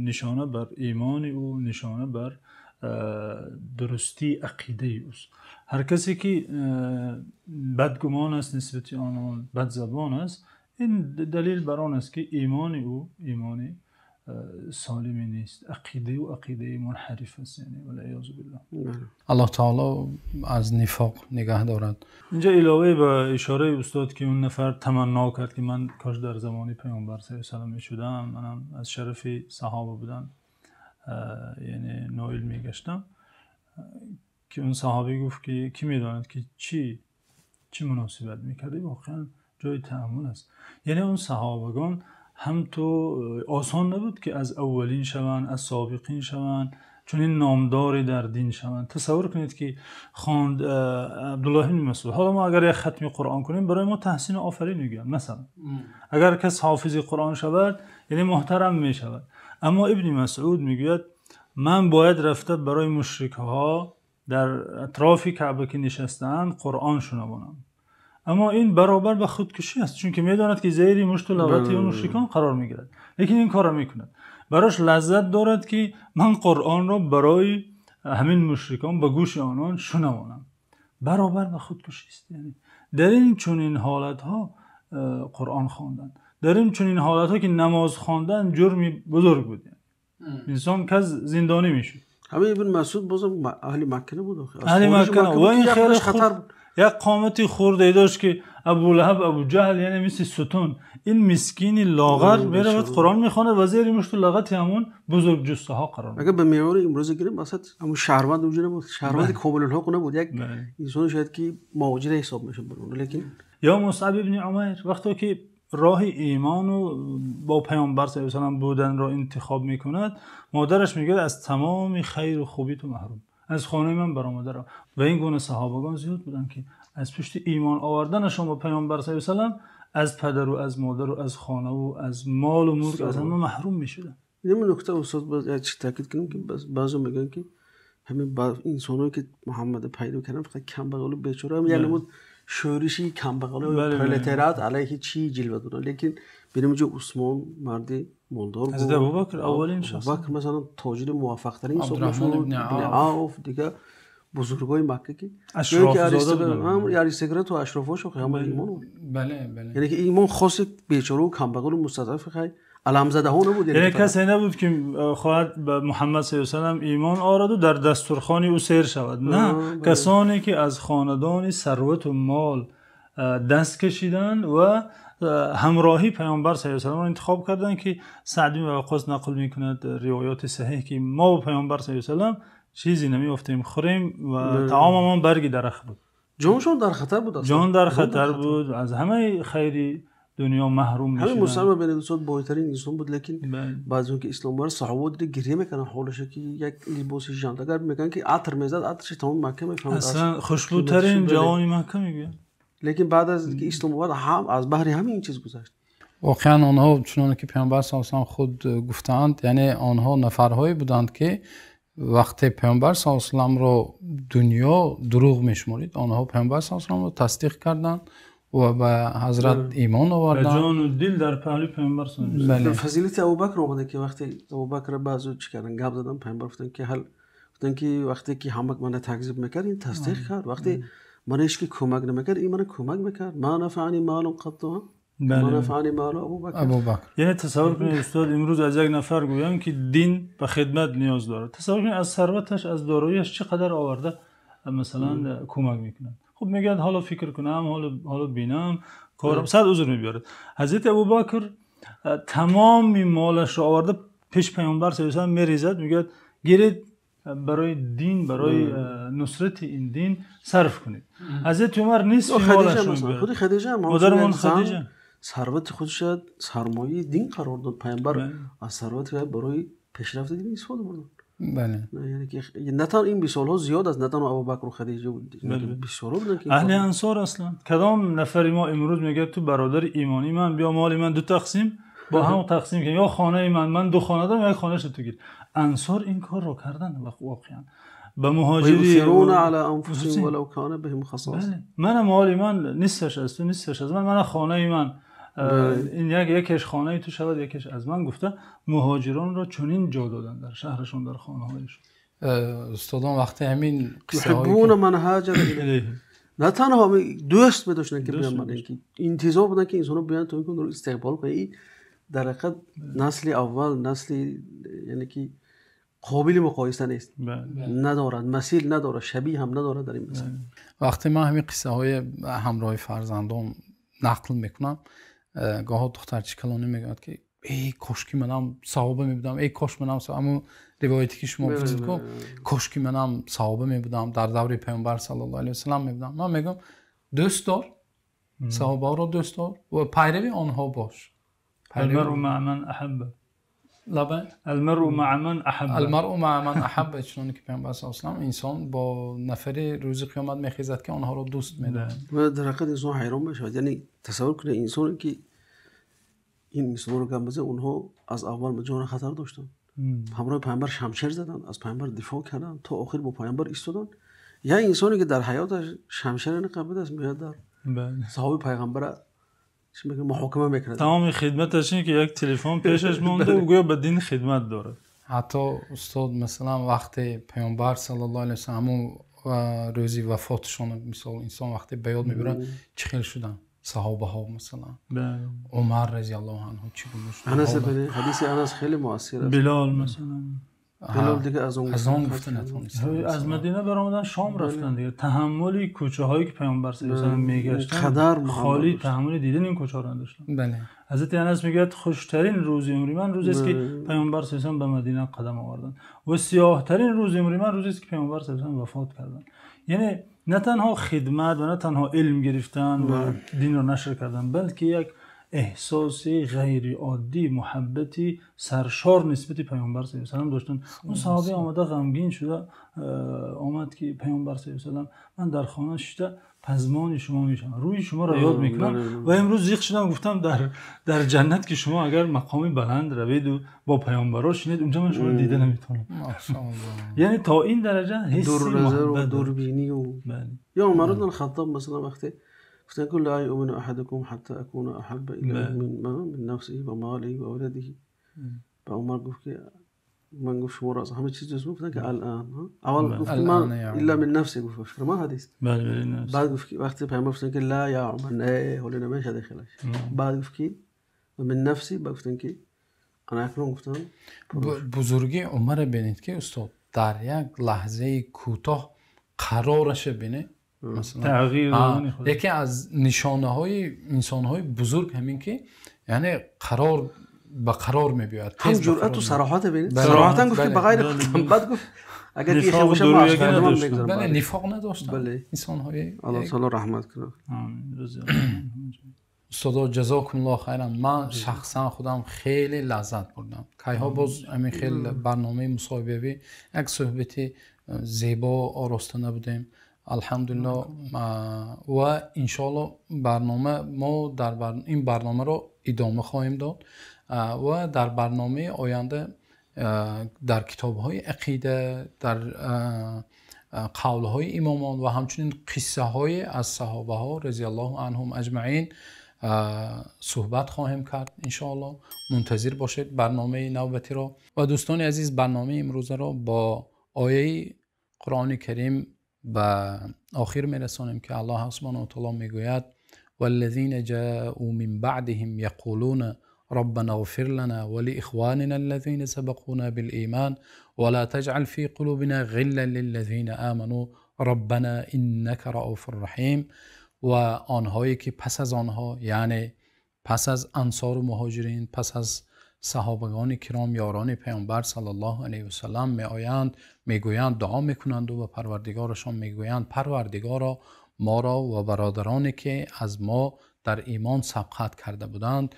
نشانه بر ایمان او، نشانه بر درستی عقیده اوست. هر کسی که بدگمان است نسبت آنان، بد زبان است، این دلیل بر آن است که ایمان او ایمان سالمی نیست، عقیده و عقیده منحرف است، یعنی والعیاذ بالله. الله تعالی از نفاق نگه دارد. اینجا علاوه به اشاره استاد که اون نفر تمنا کرد که من کاش در زمان پیامبر صلی الله علیه و سلم میشدم، منم از شرف صحابه بودم یعنی نائل میگشتم، که اون صحابی گفت که کی میداند که چی مناسبت میکرده. واقعا جای تأمل است. یعنی اون صحابگان هم تو آسان نبود که از اولین شوند، از سابقین شوند، چون این نامداری در دین شوند. تصور کنید که خواند عبدالله بن مسعود، حالا ما اگر یک ختم قرآن کنیم برای ما تحسین و آفرین میگن، مثلا اگر کس حافظ قرآن شود یعنی محترم میشود. اما ابن مسعود میگوید من باید رفته برای مشرک ها در اطراف کعبه که نشستند قرآن شنوانم. اما این برابر به خودکشی است، چون که میداند که زیر مشت و لغتی و مشرکان قرار میگیرد، لیکن این کار را میکند. براش لذت دارد که من قرآن را برای همین مشرکان به گوش آنان شنوانم. برابر به خودکشی است. یعنی در این چنین حالت ها قرآن خواندن، در این چنین حالت ها که نماز خواندن جرمی بزرگ بود. انسان کس زندانی میشه. همین ابن مسعود بازم اهل مکه بود. اهل مکه و این خیلی خطر بود. یک قامتی خورده داشت که ابو لهب ابو جهل یعنی مثل ستون، این مسکین لاغر میرود قرآن میخونه و زیر مشت لغت همون بزرگ جسته ها قرار میگیره. اگه به معیار امروز گیریم مثلا همون شهروند اونجوری نبود، شهروند کامل الحق نبود، یک انسان شاید که مهاجر حساب میشه برون. لیکن یا مصعب ابن عمیر وقتی که راه ایمان و با پیامبر صلی الله علیه و سلم بودن را انتخاب میکند، مادرش میگه از تمام خیر و خوبی تو محروم، از خانه من برآمده رو. و این گونه صحابگان زیاد بودن که از پشت ایمان آوردنشون با پیامبر صلی الله علیه و سلم از پدر و از مادر و از خانه و از مال و ملک از همه محروم میشدن. این نکته استاد باز چی تاکید کنیم که بعضی میگن که همین انسانایی که محمد پیدا کردن فقط کم بغل و بیچاره هم، یعنی بود شورشی کم بغل و پرولتاریات علیه چی جلوه دادن. لیکن ببینیم جو عثمان مردی مالدار بود، حضرت ابوبکر اولین شخص، ابوبکر مثلا تاجر موفق ترین عبدالرحمن ابن عوف دیگه بزرگای مکه که اشراف زاده بودن، یعنی سیگرت و اشرافاشو که همه ایمان. بله یعنی که ایمان خاص بیچاره و کم بغل و مستضعف خیلی علم زده ها نبود. یعنی کسی نبود که خواهد به محمد صلی الله علیه و سلم ایمان آورد و در دسترخوان او سیر شود. نه، کسانی که از خاندان ثروت و مال دست کشیدن و همراهی پیامبر صلی الله علیه و سلم را انتخاب کردند که سعد بن وقاص نقل میکند روایات صحیح که ما با پیامبر صلی الله علیه و سلم چیزی نمیافتیم خوریم و طعاممان برگ درخت بود. جانشون در خطر بود، جان در خطر بود، از همه خیری دنیا محروم میشدن. همین مسلمان بین دوستان بایترین انسان بود، لیکن بعضی که اسلام وارد صحابه دیگه گریه میکنن حالش که یک لباس ژاندگار میگن که عطر میزد، عطرش تمام مکه میفهمد اصلا خوشبوترین جوانی مکه میگه. لیکن بعد از که اسلام وارد هم از بحر همین این چیز گذشت. واقعا آنها چون که پیامبر صلی الله علیه و آله خود گفتند، یعنی آنها نفرهایی بودند که وقتی پیامبر صلی الله علیه و آله را دنیا دروغ میشمرید، آنها پیامبر صلی الله علیه و آله را تصدیق کردند و به حضرت ایمان آوردن. جان و دل در پهلوی پیامبر صلی الله علیه و آله. فضیلت ابوبکر اومده که وقتی ابوبکر بعضی چی کردن گپ زدن، پیامبر گفتن که وقتی که همه من تکذیب میکرد این تصدیق کرد، وقتی من هیچ کی کمک نمیکرد این من کمک میکرد. ما نفعنی مال قط ما نفعنی مال ابوبکر. یعنی تصور کنید استاد امروز از یک نفر گویم که دین به خدمت نیاز داره، تصور کنید از ثروتش از داراییش چقدر آورده مثلا کمک میکنه. خب میگه حالا فکر کنم، حالا بینم، کارم، صد عذر میبرد. حضرت ابوبکر تمام مالش رو آورده پیش پیامبر صلی الله علیه و آله میریزد، میگه گیرید برای دین، برای نصرت این دین صرف کنید. حضرت عمر نصف مالش رو میبرد. خود خدیجه مادرمون خدیجه ثروت خودش سرمایه دین قرار داد. پیامبر از ثروت برای پیشرفت دین استفاده برد. بله. یعنی که نه تنها این 20 سال‌ها زیاد است، نه تنها ابوبکر و خدیجه بود، 20 سال بودن که اهل انصار اصلا کدام نفری ما امروز میگه تو برادر ایمانی من بیا مال من دو تقسیم با هم تقسیم کنیم، یا خانه من دو خانه دارم، یا خانه‌ش تو گیر. انصار این کار رو کردن واقعا. به مهاجری یؤثرون علی انفسهم ولو کان بهم خصاصه. من مال من نصفش از تو، نصفش از من خانه من، این یکیش خانه تو شود، یکیش از من. گفته مهاجران را چنین جا دادن در شهرشون، در خانه هایشون. استادان وقتی همین قصه هایی من هاجر الیه، نه تنها دوست بداشتن که بیان، من که انتظار بودن که انسانو بیان تو این رو استقبال کنن. در حقیقت نسل اول، نسل یعنی که قابل مقایسه نیست، ندارد مثیل، نداره شبیه هم نداره در این مثال. وقتی من همین قصه های همراه فرزندان نقل میکنم، گاه دختر چیکلانی میگه که ای کاش که منم صحابه میبودم، ای کاش منم اما روایتی که شما گفتید که کاش که منم صحابه میبودم، در دوره پیامبر صلی الله علیه و سلم میبودم. من میگم دوست دار، صحابه ها را دوست دار و پیروی آنها باش. المرء مع من احبه. لبن المرء مع من احبه. المرء مع من احبه. چون که پیامبر صلی الله علیه و آله انسان با نفر روز قیامت میخیزد که آنها را دوست می‌دارد. و در حقیقت انسان حیران میشه. یعنی تصور کنه انسانی که این انسان رو گمبزه، اونها از اول به جان خطر داشتن، همراه پیامبر شمشیر زدن، از پیامبر دفاع کردن تا آخر با پیامبر ایستادن. یا انسانی که در حیاتش شمشیر نقبه دست میاد در صحابه پیغمبر چی میگه محاکمه میکنه. تمام خدمتش اینه که یک تلفن پیشش مونده و گویا به دین خدمت داره. حتی استاد مثلا وقتی پیامبر صلی الله علیه و سلم و روزی وفاتشون، مثلا انسان وقتی به یاد میبره چه خیلی شدن صحابه ها، مثلا عمر رضی الله عنه چی بود، انس بن حدیث انس خیلی موثره. بلال مثلا، بلال دیگه از اون گفته نتونست، از مدینه برآمدن شام رفتن دیگه. تحملی کوچه هایی که پیامبر صلی الله علیه و آله میگشتن خالی تحمل دیدن این کوچه را نداشتن. بله. حضرت انس میگه خوشترین روز عمری من روزی است که پیامبر صلی الله علیه و آله به مدینه قدم آوردن و سیاه ترین روز عمری من روزی است که پیامبر صلی الله علیه و آله وفات کردن. یعنی نه تنها خدمت و نه تنها علم گرفتن و دین رو نشر کردن، بلکه یک احساسی غیر عادی، محبتی سرشار نسبت پیامبر صلی الله علیه و آله داشتن. اون صحابی آمده غمگین شده، آمد که پیامبر صلی الله علیه و آله من در خانه شده پزمان شما میشم، روی شما را یاد میکنم و امروز زیخ شدم گفتم در جنت که شما اگر مقامی بلند روید و با پیامبرا شینید اونجا من شما رو دیده نمیتونم. یعنی تا این درجه حس محبت، دوربینی و یا عمر بن الخطاب مثلا وقتی گفتن که لا یؤمن احدکم حتی اکون احب الیه من نفسه و ماله و ولده. با عمر گفت که من گفت شما را از همه چیز دوست گفتن که الان اول گفت من الا من نفسه، گفت فکر ما حدیث. بعد گفت که وقتی پیامبر گفتن که لا یا عمر نه ولی نمیشه داخلش، بعد گفت که من نفسی، بعد گفتن که انا اکنون گفتن بزرگی عمر ببینید که استاد در یک لحظه کوتاه قرارش ببینه. مثلا تغییر یکی از نشانه های انسان های بزرگ همین که یعنی قرار به قرار میبیاد، هم جرأت و صراحت ببینید. صراحتا گفت که بغیر گفتم، بعد گفت اگر یه خیلی باشه ما از مردم نگذارم. بله نفاق نداشتن. بله انسان های الله تعالی رحمت کنه. استاد جزاکم الله خیرا. من شخصا خودم خیلی لذت بردم. کایها باز همین خیلی برنامه مصاحبه یک صحبت زیبا آراستانه بودیم الحمدلله و انشالله برنامه ما در این برنامه رو ادامه خواهیم داد و در برنامه آینده در کتاب‌های عقیده، در قول‌های امامان و همچنین قصه‌های از صحابه ها رضی الله عنهم اجمعین صحبت خواهیم کرد. انشاءالله منتظر باشید برنامه نوبتی را. و دوستان عزیز برنامه امروز را با آیه قرآن کریم به آخر میرسانیم که الله سبحانه و تعالی میگوید والذین جاءوا من بعدهم یقولون ربنا اغفر لنا ولإخواننا الذين سبقونا بالإيمان ولا تجعل في قلوبنا غلا للذين آمنوا ربنا إنك رؤوف رحیم. و آنهایی که پس از آنها، یعنی پس از انصار و مهاجرین، پس از صحابگان کرام یاران پیامبر صلی الله علیه و سلم می آیند میگویند، دعا میکنند و به پروردگارشان میگویند پروردگارا ما را و برادرانی که از ما در ایمان سبقت کرده بودند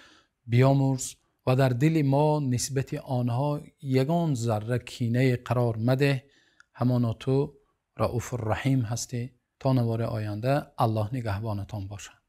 بیامرز و در دل ما نسبت آنها یگان ذره کینه قرار مده، همانا تو رؤوف الرحیم هستی. تا نوار آینده الله نگهبانتان باشد.